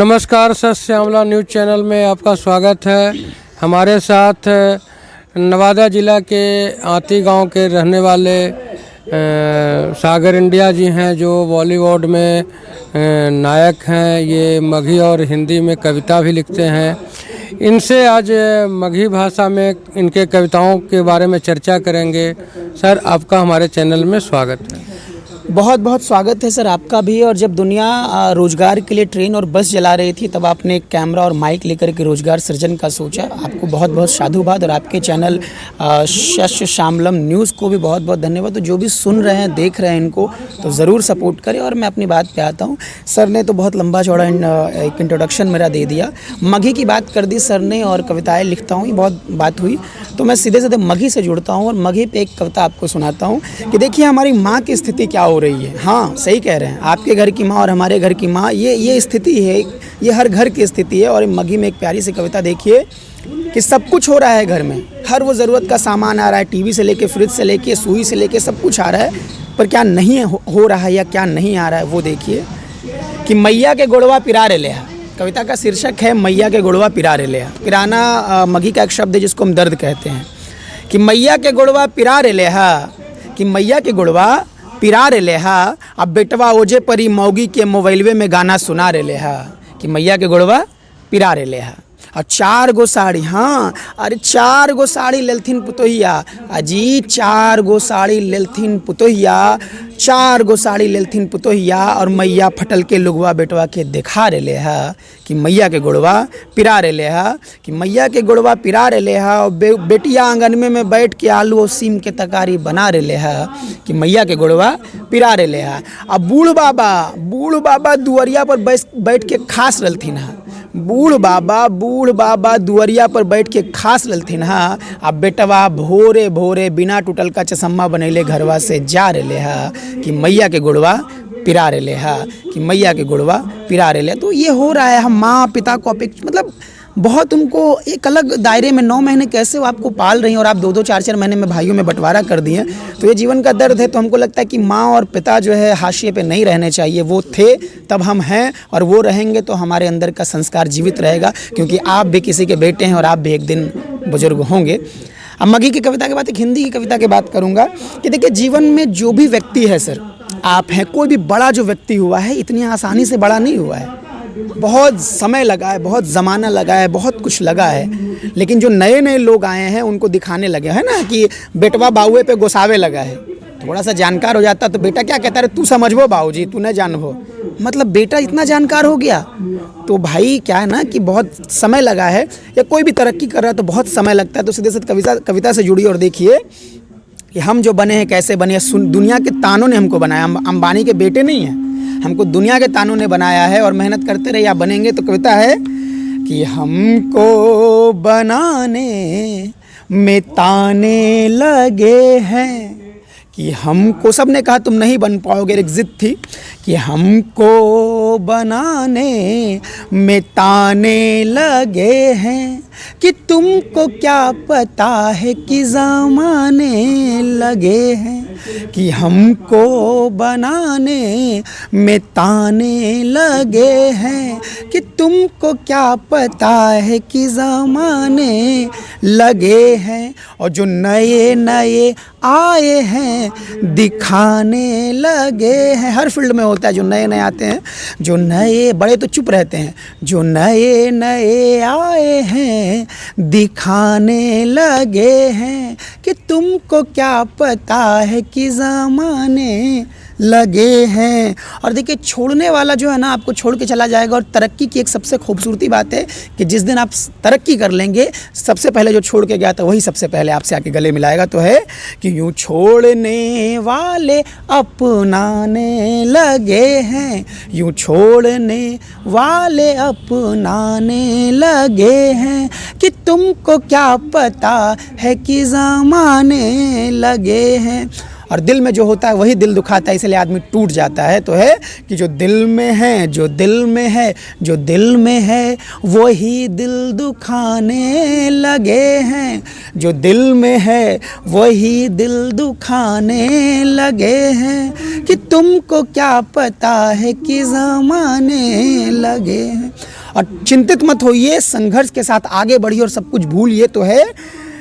नमस्कार sir, Shyamala news channel में आपका स्वागत है। हमारे साथ नवादा ज़िला के आती गांव के रहने वाले सागर इंडिया जी हैं, जो बॉलीवुड में नायक हैं। ये मगही और हिंदी में कविता भी लिखते हैं। इनसे आज मगही भाषा में इनके कविताओं के बारे में चर्चा करेंगे। सर, आपका हमारे चैनल में स्वागत है। बहुत बहुत स्वागत है सर आपका भी। और जब दुनिया रोज़गार के लिए ट्रेन और बस चला रही थी, तब आपने एक कैमरा और माइक लेकर के रोज़गार सृजन का सोचा। आपको बहुत बहुत साधुवाद। और आपके चैनल श्यामलम न्यूज़ को भी बहुत बहुत धन्यवाद। तो जो भी सुन रहे हैं, देख रहे हैं, इनको तो ज़रूर सपोर्ट करें। और मैं अपनी बात पे आता हूँ। सर ने तो बहुत लंबा चौड़ा एक इंट्रोडक्शन मेरा दे दिया। मगही की बात कर दी सर ने, और कविताएँ लिखता हूँ, ये बहुत बात हुई। तो मैं सीधे सीधे मगही से जुड़ता हूँ और मगही पे एक कविता आपको सुनाता हूँ कि देखिए हमारी माँ की स्थिति क्या हो रही है। हाँ, सही कह रहे हैं। आपके घर की माँ और हमारे घर की माँ, ये स्थिति है। ये हर घर की स्थिति है। और मगही में एक प्यारी सी कविता देखिए कि सब कुछ हो रहा है घर में। हर वो ज़रूरत का सामान आ रहा है, टीवी से लेके, फ्रिज से लेके, सुई से लेके, सब कुछ आ रहा है। पर क्या नहीं हो रहा है या क्या नहीं आ रहा है, वो देखिए कि मैया के गोड़वा पिरा रे ले। कविता का शीर्षक है मैया के गोड़वा पिरा रे ले। पिराना मगही का एक शब्द है जिसको हम दर्द कहते हैं। कि मैया के गोड़वा पिरा रे ले, कि मैया के गोड़वा पिरा रे ले। अब बेटवा ओजे परी मौगी के मोबाइलवे में गाना सुना रे ले। कि मैया के गोड़वा पिरा रे ले। और 4 गो साड़ी, हाँ अरे 4 गो साड़ी लेलथिन पुतोहिया। अजी 4 गो साड़ी लेलथिन पुतोहिया, 4 गो साड़ी लेलथिन पुतोहिया। और मैया फटल के लुगवा बेटवा के देखा रे ले। कि मैया के गोड़वा पिरा रे ले। कि मैया के गोड़वा पिरा रे ले। और बेटिया आंगन में बैठ के आलू और सीम के तरकारी बना रे ले। कि मैया के गोड़वा पिरा रे ले। अब बूढ़ बाबा दुआरिया पर बैठ के खास रहलथिन। बूढ़ बाबा दुआरिया पर बैठ के खास रहलथिन। अब बेटवा भोरे भोरे बिना टूटल का चश्मा बनैले घरवा से जा रे ले। कि मैया के गोड़वा पिरा रे ले। कि मैया के गोड़वा पिरा रे ले। तो ये हो रहा है, हम माँ पिता को मतलब बहुत उनको एक अलग दायरे में 9 महीने कैसे वो आपको पाल रही हैं, और आप 2-2, 4-4 महीने में भाइयों में बंटवारा कर दिए। तो ये जीवन का दर्द है। तो हमको लगता है कि माँ और पिता जो है हाशिए पे नहीं रहने चाहिए। वो थे तब हम हैं, और वो रहेंगे तो हमारे अंदर का संस्कार जीवित रहेगा। क्योंकि आप भी किसी के बेटे हैं और आप भी एक दिन बुजुर्ग होंगे। अब मगही की कविता के बाद एक हिंदी की कविता की बात करूँगा कि देखिए जीवन में जो भी व्यक्ति है सर, आप हैं, कोई भी बड़ा जो व्यक्ति हुआ है, इतनी आसानी से बड़ा नहीं हुआ है। बहुत समय लगा है, बहुत ज़माना लगा है, बहुत कुछ लगा है। लेकिन जो नए नए लोग आए हैं उनको दिखाने लगे हैं ना कि बेटवा बाउए पे गोसावे लगा है। थोड़ा सा जानकार हो जाता तो बेटा क्या कहता है, तू समझबो बाबूजी, तू न जानबो। मतलब बेटा इतना जानकार हो गया। तो भाई क्या है ना कि बहुत समय लगा है, या कोई भी तरक्की कर रहा है तो बहुत समय लगता है। तो सीधे सीधे कविता से जुड़ी और देखिए कि हम जो बने हैं कैसे बने हैं। दुनिया के तानों ने हमको बनाया। हम अंबानी के बेटे नहीं हैं, हमको दुनिया के तानों ने बनाया है। और मेहनत करते रहे या बनेंगे। तो कविता है कि हमको बनाने में ताने लगे हैं। कि हमको, सब ने कहा तुम नहीं बन पाओगे, एक जिद थी कि हमको बनाने में ताने लगे हैं। कि तुमको क्या पता है कि ज़माने लगे हैं। कि हमको बनाने में ताने लगे हैं। कि तुमको क्या पता है कि ज़माने लगे हैं। और जो नए नए आए हैं दिखाने लगे हैं। हर फील्ड में होता है, जो नए नए आते हैं, जो नए, बड़े तो चुप रहते हैं, जो नए नए आए हैं दिखाने लगे हैं। कि तुमको क्या पता है कि ज़माने लगे हैं। और देखिए छोड़ने वाला जो है ना, आपको छोड़ के चला जाएगा। और तरक्की की एक सबसे खूबसूरती बात है कि जिस दिन आप तरक्की कर लेंगे, सबसे पहले जो छोड़ के गया था वही सबसे पहले आपसे आके गले मिलाएगा। तो है कि यूँ छोड़ने वाले अपनाने लगे हैं। यूँ छोड़ने वाले अपनाने लगे हैं। कि तुमको क्या पता है कि ज़माने लगे हैं। और दिल में जो होता है वही दिल दुखाता है, इसलिए आदमी टूट जाता है। तो है कि जो दिल में है, जो दिल में है, जो दिल में है वही दिल दुखाने लगे हैं, जो दिल में है वही दिल दुखाने लगे हैं, कि तुमको क्या पता है कि ज़माने लगे हैं। और चिंतित मत होइए, संघर्ष के साथ आगे बढ़िए और सब कुछ भूलिए। तो है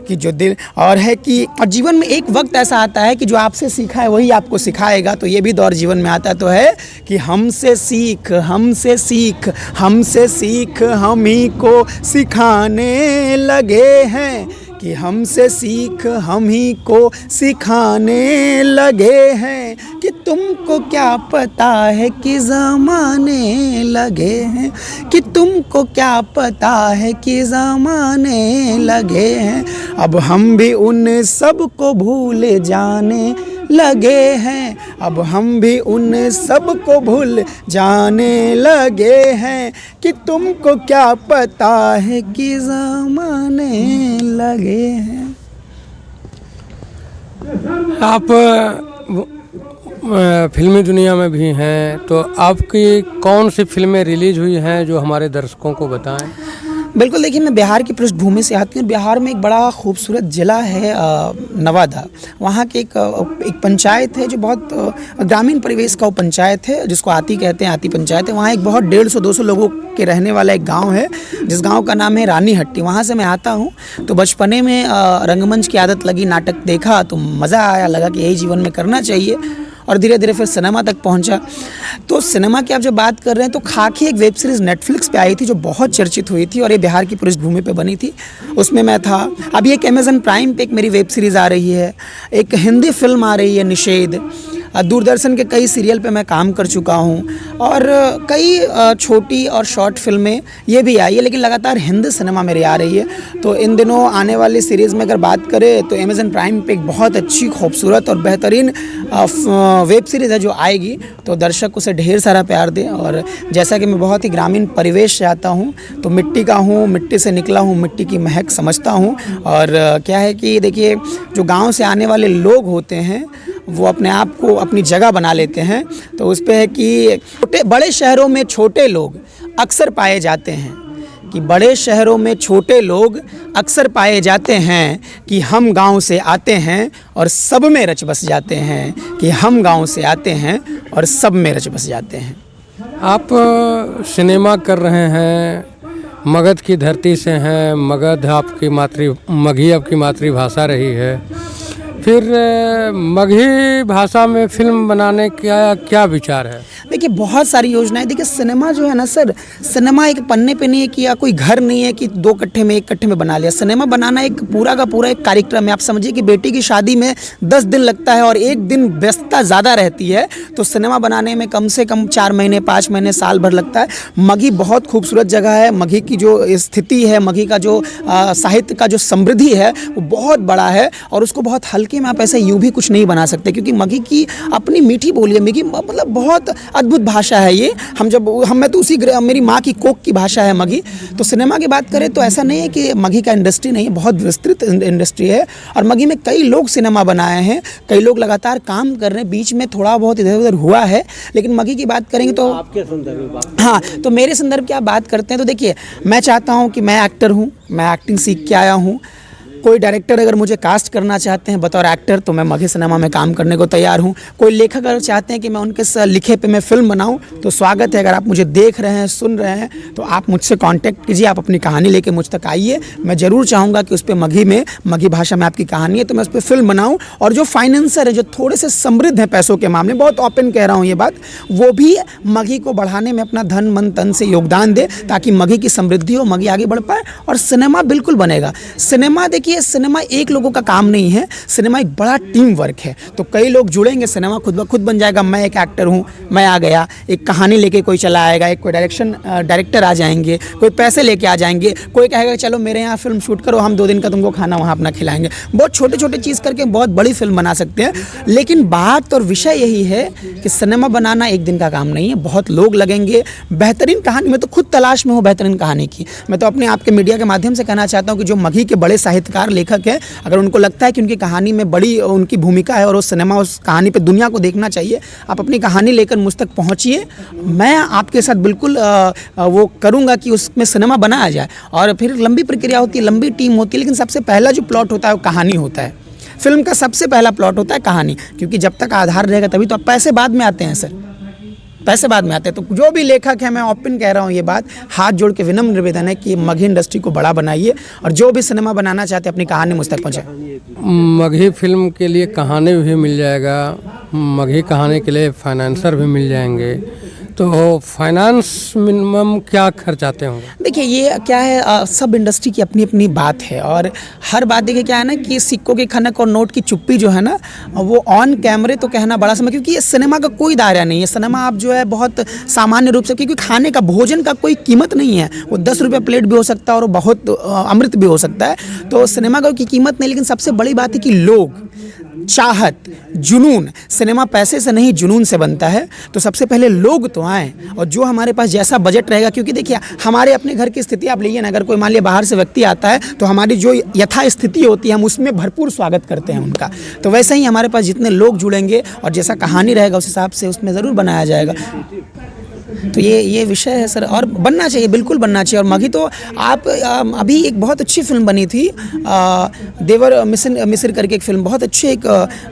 कि जो दिल और है कि और जीवन में एक वक्त ऐसा आता है कि जो आपसे सीखा है वही आपको सिखाएगा। तो ये भी दौर जीवन में आता है। तो है कि हमसे सीख, हमसे सीख, हमसे सीख हम ही को सिखाने लगे हैं, कि हमसे सीख हम ही को सिखाने लगे हैं, कि तुमको क्या पता है कि ज़माने लगे हैं, कि तुमको क्या पता है कि ज़माने लगे हैं। अब हम भी उन सब को भूल जाने लगे हैं, अब हम भी उन सब को भूल जाने लगे हैं, कि तुमको क्या पता है कि ज़माने लगे हैं। आप फिल्मी दुनिया में भी हैं, तो आपकी कौन सी फिल्में रिलीज हुई हैं जो हमारे दर्शकों को बताएं? बिल्कुल, देखिए मैं बिहार की पृष्ठभूमि से आती हूँ। बिहार में एक बड़ा खूबसूरत ज़िला है नवादा। वहाँ की एक पंचायत है जो बहुत ग्रामीण परिवेश का वो पंचायत है, जिसको आती कहते हैं, आती पंचायत है। वहाँ एक बहुत 150-200 लोगों के रहने वाला एक गांव है, जिस गांव का नाम है रानी हट्टी। वहाँ से मैं आता हूँ। तो बचपने में रंगमंच की आदत लगी, नाटक देखा तो मज़ा आया, लगा कि यही जीवन में करना चाहिए, और धीरे धीरे फिर सिनेमा तक पहुंचा। तो सिनेमा की आप जब बात कर रहे हैं तो खाकी एक वेब सीरीज़ नेटफ्लिक्स पे आई थी जो बहुत चर्चित हुई थी और ये बिहार की पृष्ठभूमि पे बनी थी, उसमें मैं था। अभी एक अमेज़न प्राइम पे एक मेरी वेब सीरीज़ आ रही है, एक हिंदी फिल्म आ रही है निषेध, दूरदर्शन के कई सीरियल पे मैं काम कर चुका हूँ, और कई छोटी और शॉर्ट फिल्में ये भी आई है, लेकिन लगातार हिंदी सिनेमा मेरी आ रही है। तो इन दिनों आने वाली सीरीज़ में अगर बात करें तो अमेज़न प्राइम पे एक बहुत अच्छी, खूबसूरत और बेहतरीन वेब सीरीज़ है जो आएगी। तो दर्शक उसे ढेर सारा प्यार दें। और जैसा कि मैं बहुत ही ग्रामीण परिवेश से आता हूँ, तो मिट्टी का हूँ, मिट्टी से निकला हूँ, मिट्टी की महक समझता हूँ। और क्या है कि देखिए, जो गाँव से आने वाले लोग होते हैं वो अपने आप को अपनी जगह बना लेते हैं। तो उस पे है कि बड़े शहरों में छोटे लोग अक्सर पाए जाते हैं, कि बड़े शहरों में छोटे लोग अक्सर पाए जाते हैं, कि हम गांव से आते हैं और सब में रच बस जाते हैं, कि हम गांव से आते हैं और सब में रच बस जाते हैं। आप सिनेमा कर रहे हैं, मगध की धरती से हैं, मगध आपकी मगही आपकी मातृभाषा रही है, फिर मगही भाषा में फिल्म बनाने का क्या विचार है? देखिए, बहुत सारी योजनाएं। देखिए, सिनेमा जो है ना सर, सिनेमा एक पन्ने पे नहीं है कि या कोई घर नहीं है कि 2 कट्ठे में 1 कट्ठे में बना लिया। सिनेमा बनाना एक पूरा का पूरा एक कार्यक्रम है। आप समझिए कि बेटी की शादी में 10 दिन लगता है और 1 दिन व्यस्तता ज़्यादा रहती है, तो सिनेमा बनाने में कम से कम 4 महीने, 5 महीने, साल भर लगता है। मगही बहुत खूबसूरत जगह है। मगही की जो स्थिति है, मगही का जो साहित्य का जो समृद्धि है वो बहुत बड़ा है, और उसको बहुत हल्के में आप ऐसे यूँ भी कुछ नहीं बना सकते, क्योंकि मगही की अपनी मीठी बोली है। मगही मतलब बहुत अद्भुत भाषा है ये। मैं तो मेरी माँ की कोख की भाषा है मगही। तो सिनेमा की बात करें तो ऐसा नहीं है कि मगही का इंडस्ट्री नहीं है, बहुत विस्तृत इंडस्ट्री है, और मगही में कई लोग सिनेमा बनाए हैं, कई लोग लगातार काम कर रहे हैं। बीच में थोड़ा बहुत इधर उधर हुआ है, लेकिन मगही की बात करेंगे तो आपके संदर्भ में हाँ, तो मेरे संदर्भ की आप बात करते हैं तो देखिए, मैं चाहता हूँ कि मैं एक्टर हूँ, मैं एक्टिंग सीख के आया हूँ। कोई डायरेक्टर अगर मुझे कास्ट करना चाहते हैं बतौर एक्टर तो मैं मगही सिनेमा में काम करने को तैयार हूँ। कोई लेखक अगर चाहते हैं कि मैं उनके लिखे पे मैं फिल्म बनाऊँ तो स्वागत है। अगर आप मुझे देख रहे हैं, सुन रहे हैं, तो आप मुझसे कांटेक्ट कीजिए, आप अपनी कहानी लेके मुझ तक आइए। मैं ज़रूर चाहूँगा कि उस पर मगही भाषा में आपकी कहानी है तो मैं उस पर फिल्म बनाऊँ। और जो फाइनेंसर है, जो थोड़े से समृद्ध हैं पैसों के मामले, बहुत ओपन कह रहा हूँ ये बात, वो भी मगही को बढ़ाने में अपना धन मन तन से योगदान दे, ताकि मगही की समृद्धि हो, मगही आगे बढ़ पाए और सिनेमा बिल्कुल बनेगा। सिनेमा देखिए, सिनेमा एक लोगों का काम नहीं है, सिनेमा एक बड़ा टीम वर्क है। तो कई लोग जुड़ेंगे, सिनेमा खुद ब खुद बन जाएगा। मैं एक एक्टर हूँ, मैं आ गया, एक कहानी लेके कोई चला आएगा, एक कोई डायरेक्टर आ जाएंगे, कोई पैसे लेके आ जाएंगे, कोई कहेगा चलो मेरे यहाँ फिल्म शूट करो, हम 2 दिन का तुमको खाना वहाँ अपना खिलाएंगे। बहुत छोटे छोटे चीज़ करके बहुत बड़ी फिल्म बना सकते हैं। लेकिन बात और विषय यही है कि सिनेमा बनाना एक दिन का काम नहीं है, बहुत लोग लगेंगे। बेहतरीन कहानी, मैं तो खुद तलाश में हूँ बेहतरीन कहानी की। मैं तो अपने आपके मीडिया के माध्यम से कहना चाहता हूँ कि जो मगही के बड़े साहित्यकार समझदार लेखक है, अगर उनको लगता है कि उनकी कहानी में बड़ी उनकी भूमिका है और वो सिनेमा उस कहानी पे दुनिया को देखना चाहिए, आप अपनी कहानी लेकर मुझ तक पहुँचिए। मैं आपके साथ बिल्कुल वो करूँगा कि उसमें सिनेमा बनाया जाए। और फिर लंबी प्रक्रिया होती है, लंबी टीम होती है, लेकिन सबसे पहला जो प्लॉट होता है वो कहानी होता है। फिल्म का सबसे पहला प्लॉट होता है कहानी, क्योंकि जब तक आधार रहेगा तभी तो पैसे बाद में आते हैं सर, पैसे बाद में आते हैं। तो जो भी लेखक है, मैं ओपन कह रहा हूँ ये बात, हाथ जोड़ के विनम्र निवेदन है कि मगही इंडस्ट्री को बड़ा बनाइए और जो भी सिनेमा बनाना चाहते हैं अपनी कहानी मुझ तक पहुँचाए। मगही फिल्म के लिए कहानी भी मिल जाएगा, मगही कहानी के लिए फाइनेंसर भी मिल जाएंगे। तो फाइनेंस मिनिमम क्या खर्च आते होंगे? देखिए ये क्या है, सब इंडस्ट्री की अपनी अपनी बात है और हर बात देखिए क्या है ना कि सिक्कों की खनक और नोट की चुप्पी जो है ना, वो ऑन कैमरे तो कहना बड़ा समय, क्योंकि ये सिनेमा का कोई दायरा नहीं है। सिनेमा आप जो है बहुत सामान्य रूप से, क्योंकि खाने का भोजन का कोई कीमत नहीं है, वो 10 रुपये प्लेट भी हो सकता है और बहुत अमृत भी हो सकता है। तो सिनेमा का कोई कीमत नहीं, लेकिन सबसे बड़ी बात है कि लोग, चाहत, जुनून, सिनेमा पैसे से नहीं जुनून से बनता है। तो सबसे पहले लोग तो आएँ और जो हमारे पास जैसा बजट रहेगा, क्योंकि देखिए हमारे अपने घर की स्थिति आप लीजिए ना, अगर कोई मान लिया बाहर से व्यक्ति आता है तो हमारी जो यथा स्थिति होती है हम उसमें भरपूर स्वागत करते हैं उनका। तो वैसे ही हमारे पास जितने लोग जुड़ेंगे और जैसा कहानी रहेगा उस हिसाब से उसमें ज़रूर बनाया जाएगा। तो ये विषय है सर, और बनना चाहिए, बिल्कुल बनना चाहिए। और मगही तो आप अभी एक बहुत अच्छी फिल्म बनी थी, देवर मिसिर करके एक फिल्म, बहुत अच्छे एक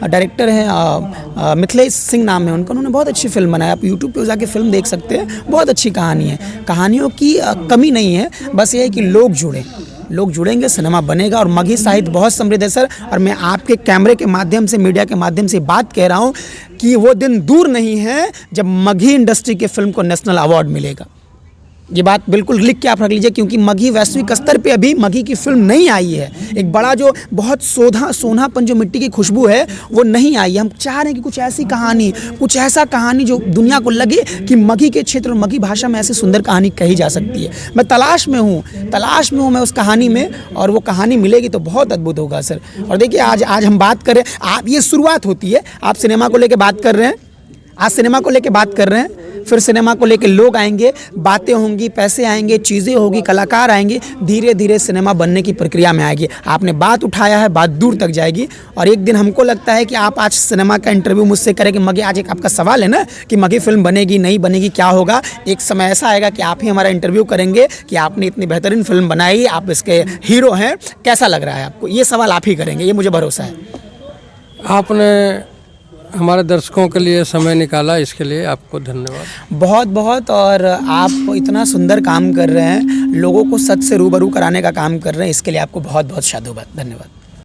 डायरेक्टर हैं, मिथिलेश सिंह नाम है उनका, उन्होंने बहुत अच्छी फिल्म बनाई। आप यूट्यूब पे जाके फिल्म देख सकते हैं, बहुत अच्छी कहानी है। कहानियों की कमी नहीं है, बस ये है कि लोग जुड़ें, लोग जुड़ेंगे, सिनेमा बनेगा। और मगही साहित्य बहुत समृद्ध है सर, और मैं आपके कैमरे के माध्यम से, मीडिया के माध्यम से बात कह रहा हूँ कि वो दिन दूर नहीं है जब मगही इंडस्ट्री के फिल्म को नेशनल अवार्ड मिलेगा। ये बात बिल्कुल लिख के आप रख लीजिए, क्योंकि मगही वैश्विक स्तर पे अभी मगही की फिल्म नहीं आई है। एक बड़ा जो बहुत सोनापन जो मिट्टी की खुशबू है वो नहीं आई है। हम चाह रहे हैं कि कुछ ऐसी कहानी, कुछ ऐसा कहानी जो दुनिया को लगे कि मगही के क्षेत्र और मगही भाषा में ऐसी सुंदर कहानी कही जा सकती है। मैं तलाश में हूँ मैं उस कहानी में, और वो कहानी मिलेगी तो बहुत अद्भुत होगा सर। और देखिए आज हम बात करें, आप ये शुरुआत होती है, आप सिनेमा को लेकर बात कर रहे हैं, आज सिनेमा को लेकर बात कर रहे हैं, फिर सिनेमा को लेकर लोग आएंगे, बातें होंगी, पैसे आएंगे, चीज़ें होगी, कलाकार आएंगे, धीरे धीरे सिनेमा बनने की प्रक्रिया में आएगी। आपने बात उठाया है, बात दूर तक जाएगी। और एक दिन हमको लगता है कि आप आज सिनेमा का इंटरव्यू मुझसे करें कि मगही, आज एक आपका सवाल है ना कि मगही फिल्म बनेगी नहीं बनेगी, क्या होगा। एक समय ऐसा आएगा कि आप ही हमारा इंटरव्यू करेंगे कि आपने इतनी बेहतरीन फिल्म बनाई, आप इसके हीरो हैं, कैसा लग रहा है आपको, ये सवाल आप ही करेंगे, ये मुझे भरोसा है। आपने हमारे दर्शकों के लिए समय निकाला, इसके लिए आपको धन्यवाद। बहुत बहुत, और आप इतना सुंदर काम कर रहे हैं, लोगों को सच से रूबरू कराने का काम कर रहे हैं, इसके लिए आपको बहुत बहुत साधुवाद, धन्यवाद।